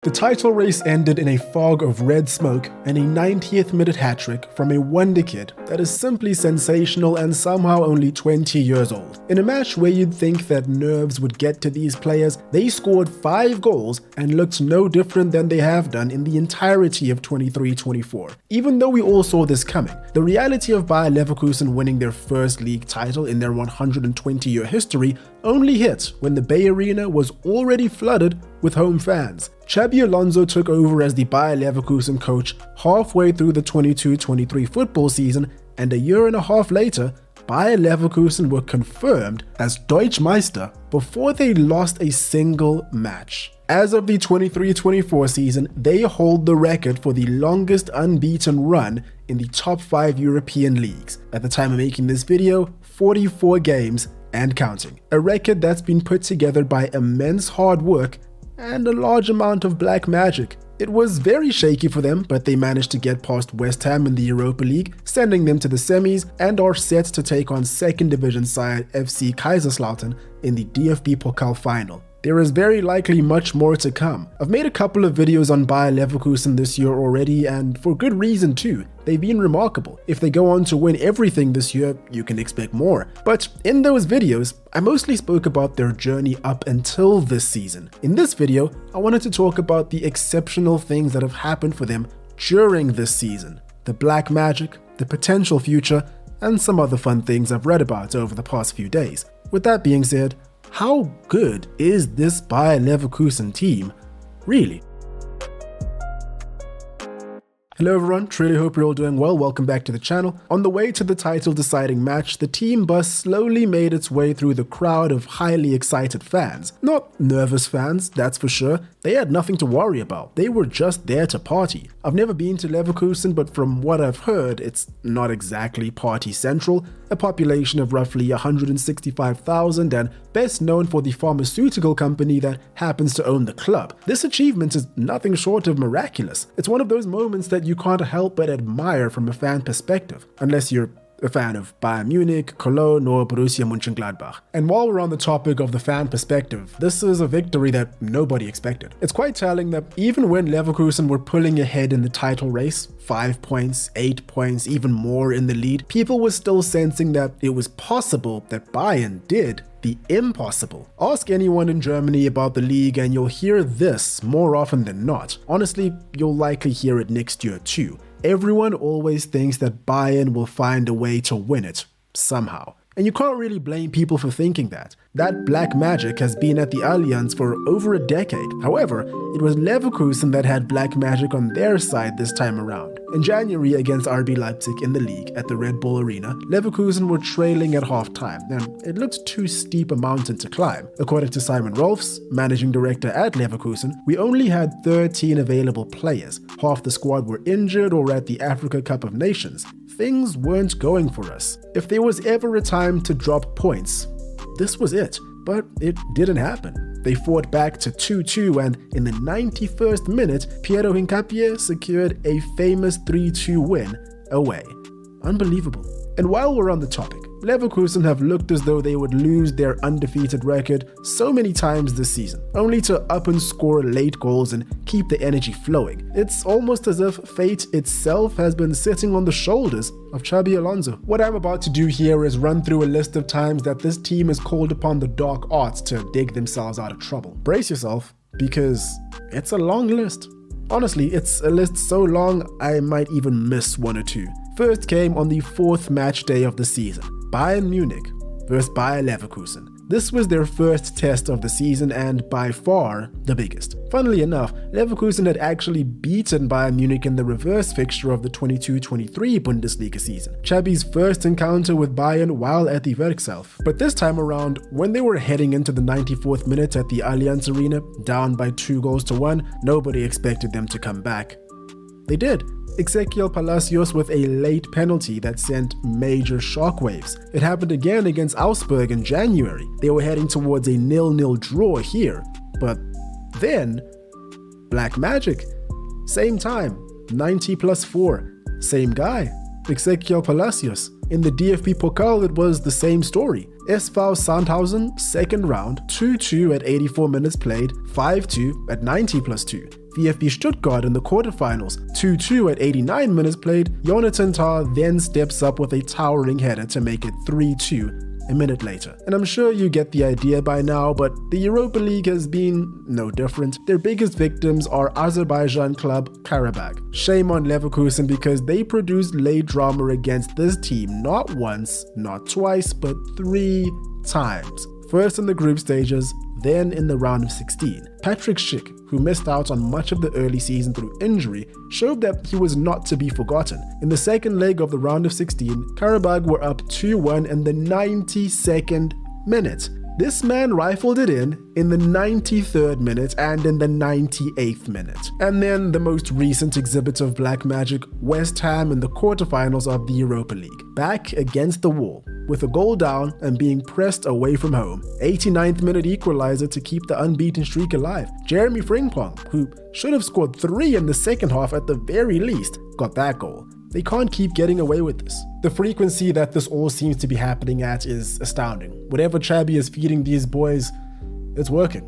The title race ended in a fog of red smoke and a 90th minute hat-trick from a wonder kid that is simply sensational and somehow only 20 years old. In a match where you'd think that nerves would get to these players, they scored 5 goals and looked no different than they have done in the entirety of 23-24. Even though we all saw this coming, the reality of Bayer Leverkusen winning their first league title in their 120-year history only hit when the Bay Arena was already flooded with home fans. Xabi Alonso took over as the Bayer Leverkusen coach halfway through the 22-23 football season, and a year and a half later, Bayer Leverkusen were confirmed as Deutschmeister before they lost a single match. As of the 23-24 season, they hold the record for the longest unbeaten run in the top 5 European leagues. At the time of making this video, 44 games and counting. A record that's been put together by immense hard work and a large amount of black magic. It was very shaky for them, but they managed to get past West Ham in the Europa League, sending them to the semis, and are set to take on 2nd division side FC Kaiserslautern in the DFB Pokal final. There is very likely much more to come. I've made a couple of videos on Bayer Leverkusen this year already, and for good reason too. They've been remarkable. If they go on to win everything this year, you can expect more. But in those videos, I mostly spoke about their journey up until this season. In this video, I wanted to talk about the exceptional things that have happened for them during this season. The black magic, the potential future, and some other fun things I've read about over the past few days. With that being said, how good is this Bayer Leverkusen team, really? Hello everyone, truly hope you're all doing well. Welcome back to the channel. On the way to the title deciding match, the team bus slowly made its way through the crowd of highly excited fans. Not nervous fans, that's for sure. They had nothing to worry about. They were just there to party. I've never been to Leverkusen, but from what I've heard, it's not exactly party central. A population of roughly 165,000 and best known for the pharmaceutical company that happens to own the club. This achievement is nothing short of miraculous. It's one of those moments that you can't help but admire from a fan perspective, unless you're a fan of Bayern Munich, Cologne, or Borussia Mönchengladbach. And while we're on the topic of the fan perspective, this is a victory that nobody expected. It's quite telling that even when Leverkusen were pulling ahead in the title race, 5 points, 8 points, even more in the lead, people were still sensing that it was possible that Bayern did the impossible. Ask anyone in Germany about the league and you'll hear this more often than not. Honestly, you'll likely hear it next year too. Everyone always thinks that Bayern will find a way to win it, somehow. And you can't really blame people for thinking that. That black magic has been at the Allianz for over a decade. However, it was Leverkusen that had black magic on their side this time around. In January against RB Leipzig in the league at the Red Bull Arena, Leverkusen were trailing at half-time, and it looked too steep a mountain to climb. According to Simon Rolfs, managing director at Leverkusen, we only had 13 available players. Half the squad were injured or at the Africa Cup of Nations. Things weren't going for us. If there was ever a time to drop points, this was it. But it didn't happen. They fought back to 2-2, and in the 91st minute, Piero Hincapié secured a famous 3-2 win away. Unbelievable. And while we're on the topic, Leverkusen have looked as though they would lose their undefeated record so many times this season, only to up and score late goals and keep the energy flowing. It's almost as if fate itself has been sitting on the shoulders of Xabi Alonso. What I'm about to do here is run through a list of times that this team has called upon the dark arts to dig themselves out of trouble. Brace yourself, because it's a long list. Honestly, it's a list so long I might even miss one or two. First came on the 4th match day of the season, Bayern Munich versus Bayer Leverkusen. This was their first test of the season and by far the biggest. Funnily enough, Leverkusen had actually beaten Bayern Munich in the reverse fixture of the 22-23 Bundesliga season, Xabi's first encounter with Bayern while at the Werkself. But this time around, when they were heading into the 94th minute at the Allianz Arena, down by 2-1, nobody expected them to come back. They did. Ezequiel Palacios with a late penalty that sent major shockwaves. It happened again against Augsburg in January. They were heading towards a 0-0 draw here, but then black magic. Same time, 90+4, same guy, Ezequiel Palacios. In the DFB Pokal, it was the same story. SV Sandhausen, second round, 2-2 at 84 minutes played, 5-2 at 90+2. VfB Stuttgart in the quarterfinals, 2-2 at 89 minutes played. Jonathan Tah then steps up with a towering header to make it 3-2 a minute later. And I'm sure you get the idea by now, but the Europa League has been no different. Their biggest victims are Azerbaijan club Karabakh. Shame on Leverkusen because they produced late drama against this team not once, not twice, but 3 times. First in the group stages, then in the round of 16. Patrick Schick, who missed out on much of the early season through injury, showed that he was not to be forgotten. In the second leg of the round of 16, Karabakh were up 2-1 in the 92nd minute. This man rifled it in the 93rd minute and in the 98th minute. And then the most recent exhibit of black magic, West Ham in the quarterfinals of the Europa League. Back against the wall, with a goal down and being pressed away from home. 89th minute equalizer to keep the unbeaten streak alive. Jeremy Frimpong, who should have scored 3 in the second half at the very least, got that goal. They can't keep getting away with this. The frequency that this all seems to be happening at is astounding. Whatever Chabi is feeding these boys, it's working.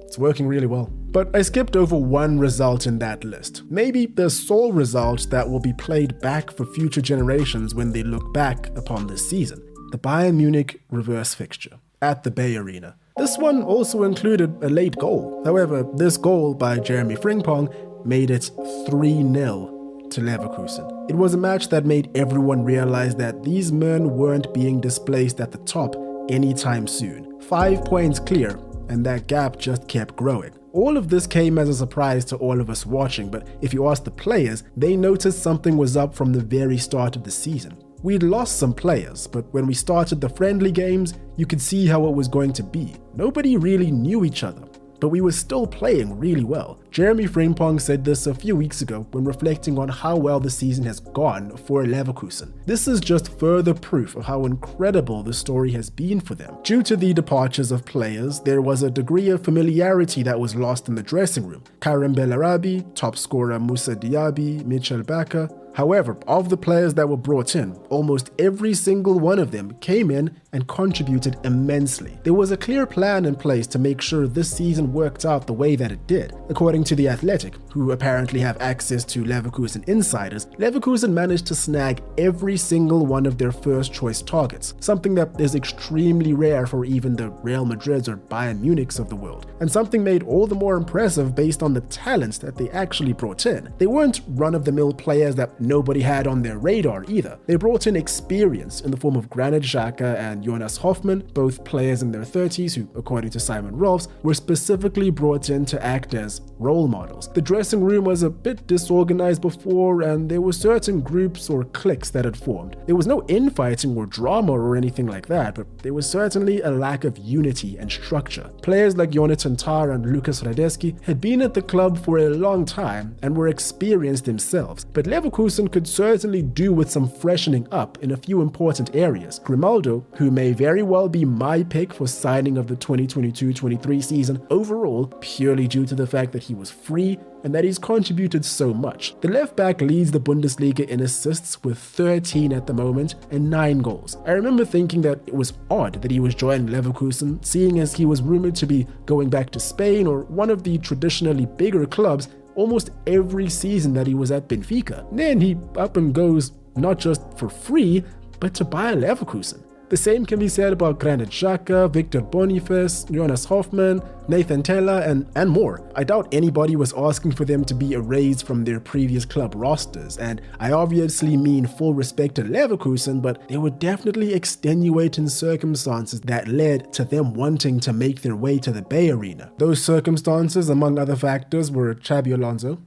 It's working really well. But I skipped over one result in that list. Maybe the sole result that will be played back for future generations when they look back upon this season. The Bayern Munich reverse fixture at the Bay Arena. This one also included a late goal. However, this goal by Jeremy Frimpong made it 3-0 to Leverkusen. It was a match that made everyone realize that these men weren't being displaced at the top anytime soon. 5 points clear, and that gap just kept growing. All of this came as a surprise to all of us watching, but if you ask the players, they noticed something was up from the very start of the season. We'd lost some players, but when we started the friendly games, you could see how it was going to be. Nobody really knew each other, but we were still playing really well. Jeremy Frimpong said this a few weeks ago when reflecting on how well the season has gone for Leverkusen. This is just further proof of how incredible the story has been for them. Due to the departures of players, there was a degree of familiarity that was lost in the dressing room. Karim Bellarabi, top scorer Moussa Diaby, Mitchell Bakker. However, of the players that were brought in, almost every single one of them came in and contributed immensely. There was a clear plan in place to make sure this season worked out the way that it did. According to The Athletic, who apparently have access to Leverkusen insiders, Leverkusen managed to snag every single one of their first choice targets, something that is extremely rare for even the Real Madrids or Bayern Munichs of the world, and something made all the more impressive based on the talents that they actually brought in. They weren't run-of-the-mill players that nobody had on their radar either. They brought in experience in the form of Granit Xhaka and Jonas Hoffmann, both players in their 30s who, according to Simon Rolfs, were specifically brought in to act as role models. The dressing room was a bit disorganized before, and there were certain groups or cliques that had formed. There was no infighting or drama or anything like that, but there was certainly a lack of unity and structure. Players like Jonathan Tah and Lucas Radetzky had been at the club for a long time and were experienced themselves, but Leverkusen could certainly do with some freshening up in a few important areas. Grimaldo, who may very well be my pick for signing of the 2022-23 season overall, purely due to the fact that he was free and that he's contributed so much. The left back leads the Bundesliga in assists with 13 at the moment and 9 goals. I remember thinking that it was odd that he was joining Leverkusen, seeing as he was rumored to be going back to Spain or one of the traditionally bigger clubs almost every season that he was at Benfica. Then he up and goes not just for free, but to Bayer Leverkusen. The same can be said about Granit Xhaka, Victor Boniface, Jonas Hoffmann, Nathan Tella, and more. I doubt anybody was asking for them to be erased from their previous club rosters, and I obviously mean full respect to Leverkusen, but there were definitely extenuating circumstances that led to them wanting to make their way to the Bay Arena. Those circumstances, among other factors, were Xabi Alonso,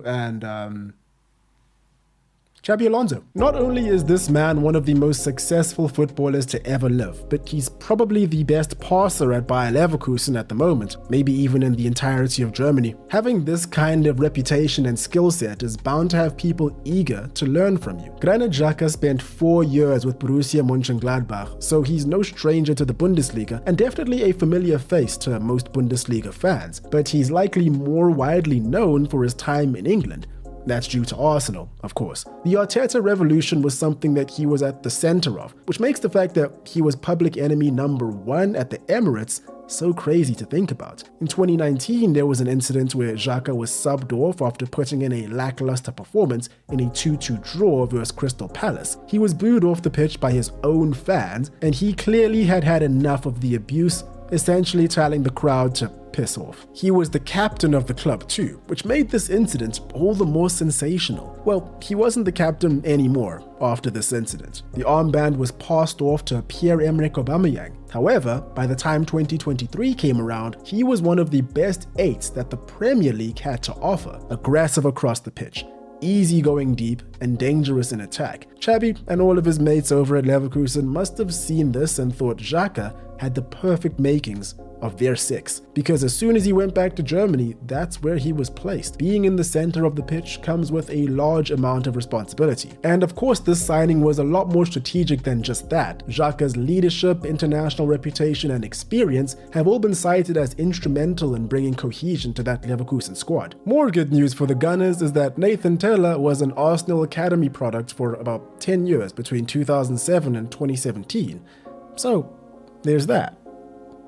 and Xabi Alonso. Not only is this man one of the most successful footballers to ever live, but he's probably the best passer at Bayer Leverkusen at the moment, maybe even in the entirety of Germany. Having this kind of reputation and skill set is bound to have people eager to learn from you. Granit Xhaka spent 4 years with Borussia Mönchengladbach, so he's no stranger to the Bundesliga and definitely a familiar face to most Bundesliga fans, but he's likely more widely known for his time in England. That's due to Arsenal, of course. The Arteta revolution was something that he was at the center of, which makes the fact that he was public enemy number 1 at the Emirates so crazy to think about. In 2019, there was an incident where Xhaka was subbed off after putting in a lackluster performance in a 2-2 draw versus Crystal Palace. He was booed off the pitch by his own fans, and he clearly had had enough of the abuse, essentially telling the crowd to piss off. He was the captain of the club too, which made this incident all the more sensational. Well, he wasn't the captain anymore after this incident. The armband was passed off to Pierre-Emerick Aubameyang. However, by the time 2023 came around, he was one of the best 8s that the Premier League had to offer, aggressive across the pitch, easy going deep, and dangerous in attack. Xabi and all of his mates over at Leverkusen must have seen this and thought Xhaka had the perfect makings of their 6, because as soon as he went back to Germany, that's where he was placed. Being in the center of the pitch comes with a large amount of responsibility. And of course, this signing was a lot more strategic than just that. Xhaka's leadership, international reputation, and experience have all been cited as instrumental in bringing cohesion to that Leverkusen squad. More good news for the Gunners is that Nathan Tella was an Arsenal Academy product for about 10 years between 2007 and 2017. So, there's that.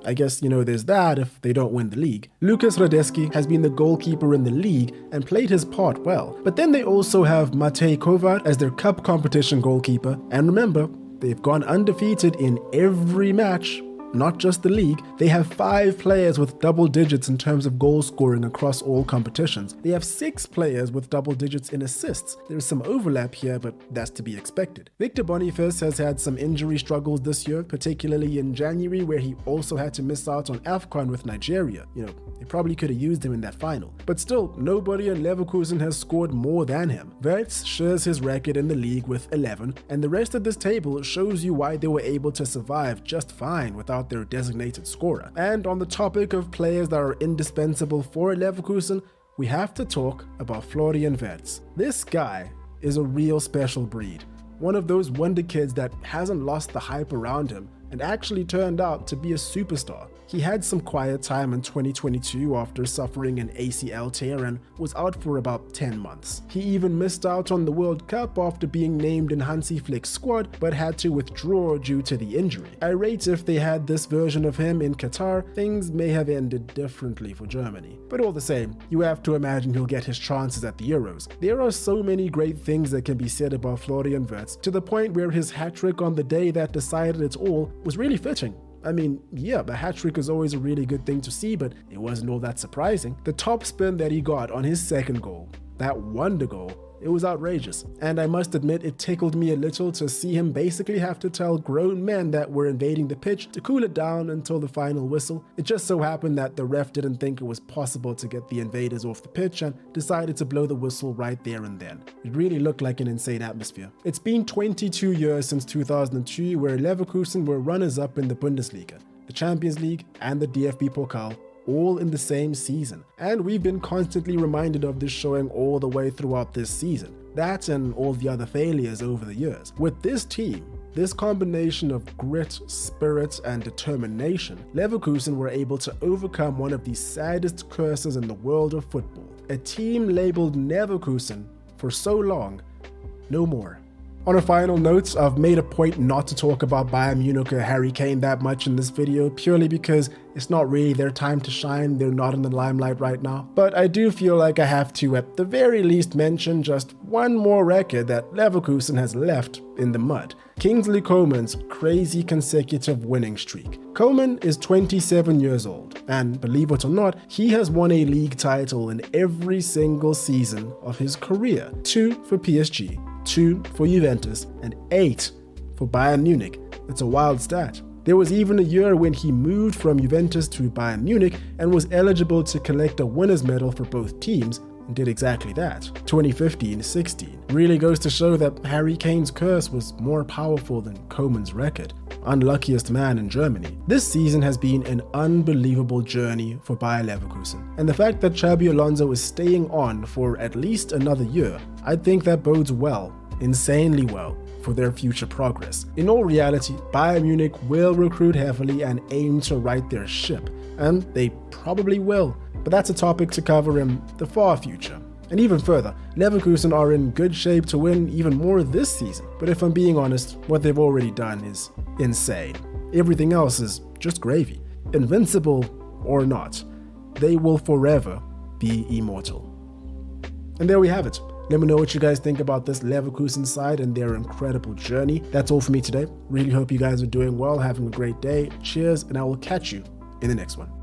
I guess, there's that if they don't win the league. Lukas Radetzky has been the goalkeeper in the league and played his part well. But then they also have Matej Kovac as their cup competition goalkeeper. And remember, they've gone undefeated in every match, not just the league. They have 5 players with double digits in terms of goal scoring across all competitions. They have 6 players with double digits in assists. There's some overlap here, but that's to be expected. Victor Boniface has had some injury struggles this year, particularly in January, where he also had to miss out on AFCON with Nigeria. They probably could have used him in that final. But still, nobody in Leverkusen has scored more than him. Wirtz shares his record in the league with 11, and the rest of this table shows you why they were able to survive just fine without their designated scorer. And on the topic of players that are indispensable for Leverkusen, we have to talk about Florian Wirtz. This guy is a real special breed. One of those wonder kids that hasn't lost the hype around him and actually turned out to be a superstar. He had some quiet time in 2022 after suffering an ACL tear and was out for about 10 months. He even missed out on the World Cup after being named in Hansi Flick's squad, but had to withdraw due to the injury. I rate if they had this version of him in Qatar, things may have ended differently for Germany. But all the same, you have to imagine he'll get his chances at the Euros. There are so many great things that can be said about Florian Wirtz, to the point where his hat-trick on the day that decided it all was really fitting. I mean, yeah, a hat-trick is always a really good thing to see, but it wasn't all that surprising. The top spin that he got on his second goal, that wonder goal, it was outrageous. And I must admit, it tickled me a little to see him basically have to tell grown men that were invading the pitch to cool it down until the final whistle. It just so happened that the ref didn't think it was possible to get the invaders off the pitch and decided to blow the whistle right there and then. It really looked like an insane atmosphere. It's been 22 years since 2002 where Leverkusen were runners-up in the Bundesliga, the Champions League, and the DFB Pokal, all in the same season. And we've been constantly reminded of this showing all the way throughout this season. That and all the other failures over the years. With this team, this combination of grit, spirit, and determination, Leverkusen were able to overcome one of the saddest curses in the world of football. A team labeled Leverkusen for so long, no more. On a final note, I've made a point not to talk about Bayern Munich or Harry Kane that much in this video, purely because it's not really their time to shine. They're not in the limelight right now. But I do feel like I have to, at the very least, mention just one more record that Leverkusen has left in the mud. Kingsley Coman's crazy consecutive winning streak. Coman is 27 years old, and believe it or not, he has won a league title in every single season of his career. 2 for PSG, 2 for Juventus, and 8 for Bayern Munich. It's a wild stat. There was even a year when he moved from Juventus to Bayern Munich and was eligible to collect a winner's medal for both teams, and did exactly that. 2015-16 really goes to show that Harry Kane's curse was more powerful than Coman's record. Unluckiest man in Germany. This season has been an unbelievable journey for Bayer Leverkusen, and the fact that Xabi Alonso is staying on for at least another year, I think that bodes well, insanely well, for their future progress. In all reality, Bayern Munich will recruit heavily and aim to right their ship, and they probably will. But that's a topic to cover in the far future. And even further, Leverkusen are in good shape to win even more this season. But if I'm being honest, what they've already done is insane. Everything else is just gravy. Invincible or not, they will forever be immortal. And there we have it. Let me know what you guys think about this Leverkusen side and their incredible journey. That's all for me today. Really hope you guys are doing well, having a great day. Cheers, and I will catch you in the next one.